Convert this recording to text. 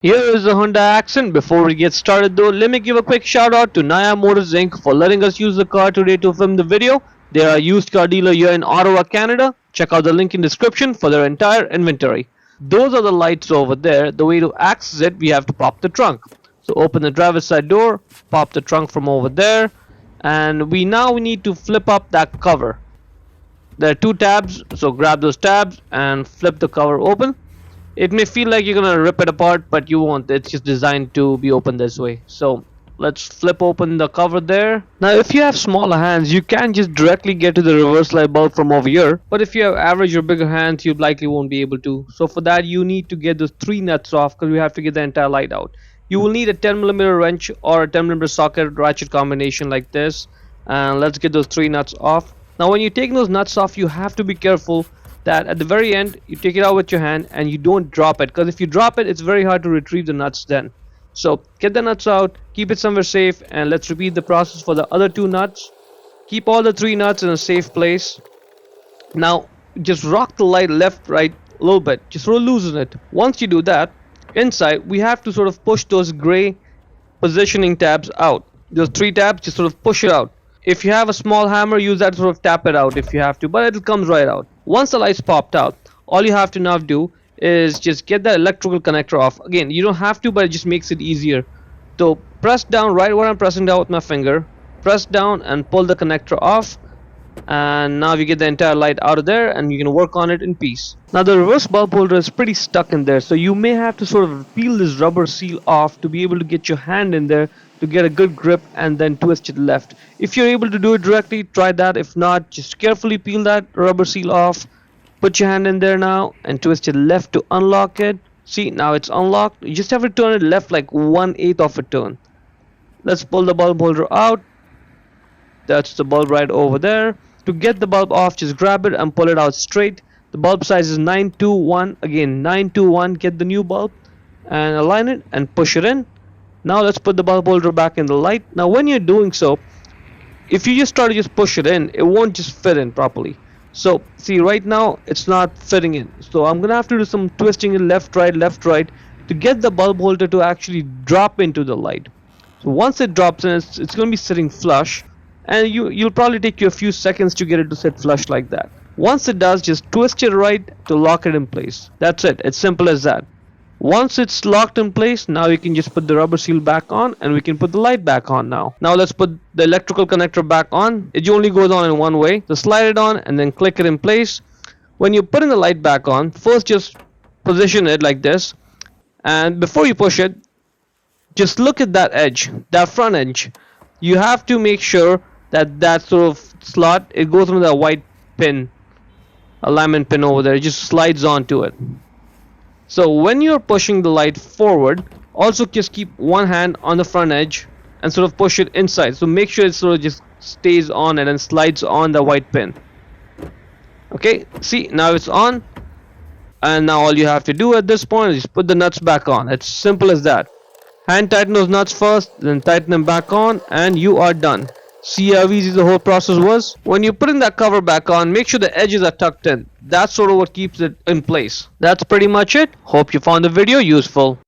Here is the Hyundai Accent. Before we get started though, let me give a quick shout out to Naya Motors Inc. for letting us use the car today to film the video. They are a used car dealer here in Ottawa, Canada. Check out the link in description for their entire inventory. Those are the lights over there. The way to access it, we have to pop the trunk. So open the driver's side door, pop the trunk from over there, and we need to flip up that cover. There are two tabs, so grab those tabs and flip the cover open. It may feel like you're gonna rip it apart, but you won't. It's just designed to be open this way. So let's flip open the cover there. Now if you have smaller hands, you can just directly get to the reverse light bulb from over here, but if you have average or bigger hands, you likely won't be able to. So for that, you need to get those three nuts off, because we have to get the entire light out. You will need a 10mm wrench or a 10mm socket ratchet combination like this, and let's get those three nuts off. Now when you take those nuts off, you have to be careful that at the very end you take it out with your hand and you don't drop it, because if you drop it, it's very hard to retrieve the nuts then. So get the nuts out, keep it somewhere safe, and let's repeat the process for the other two nuts. Keep all the three nuts in a safe place. Now just rock the light left, right a little bit, just sort of loosen it. Once you do that, inside we have to sort of push those gray positioning tabs out. Those three tabs, just sort of push it out. If you have a small hammer, use that to sort of tap it out if you have to, but it comes right out. Once the lights popped out, all you have to now do is just get that electrical connector off. Again, you don't have to, but it just makes it easier. So press down right where I'm pressing down with my finger, press down and pull the connector off, and now you get the entire light out of there and you can work on it in peace. Now the reverse bulb holder is pretty stuck in there, so you may have to sort of peel this rubber seal off to be able to get your hand in there to get a good grip and then twist it left. If you're able to do it directly, try that. If not, just carefully peel that rubber seal off, put your hand in there now and twist it left to unlock it. See, now it's unlocked. You just have to turn it left like 1/8 of a turn. Let's pull the bulb holder out. That's the bulb right over there. To get the bulb off, just grab it and pull it out straight. The bulb size is 921. Again, 921. Get the new bulb and align it and push it in. Now let's put the bulb holder back in the light. Now when you're doing so, if you just try to just push it in, it won't just fit in properly. So see, right now it's not fitting in, so I'm gonna have to do some twisting in left right to get the bulb holder to actually drop into the light. So once it drops in, it's gonna be sitting flush, and you'll probably take you a few seconds to get it to sit flush like that. Once it does, just twist it right to lock it in place. That's it. It's simple as that. Once it's locked in place, now you can just put the rubber seal back on and we can put the light back on now. Now let's put the electrical connector back on. It only goes on in one way. So slide it on and then click it in place. When you're putting the light back on, first just position it like this, and before you push it, just look at that edge, that front edge. You have to make sure that sort of slot, it goes through that white pin, alignment pin over there. It just slides onto it. So when you're pushing the light forward, also just keep one hand on the front edge and sort of push it inside. So make sure it sort of just stays on and then slides on the white pin. Okay, see, now it's on. And now all you have to do at this point is just put the nuts back on. It's simple as that. Hand tighten those nuts first, then tighten them back on, and you are done. See how easy the whole process was? When you're putting that cover back on, make sure the edges are tucked in. That's sort of what keeps it in place. That's pretty much it. Hope you found the video useful.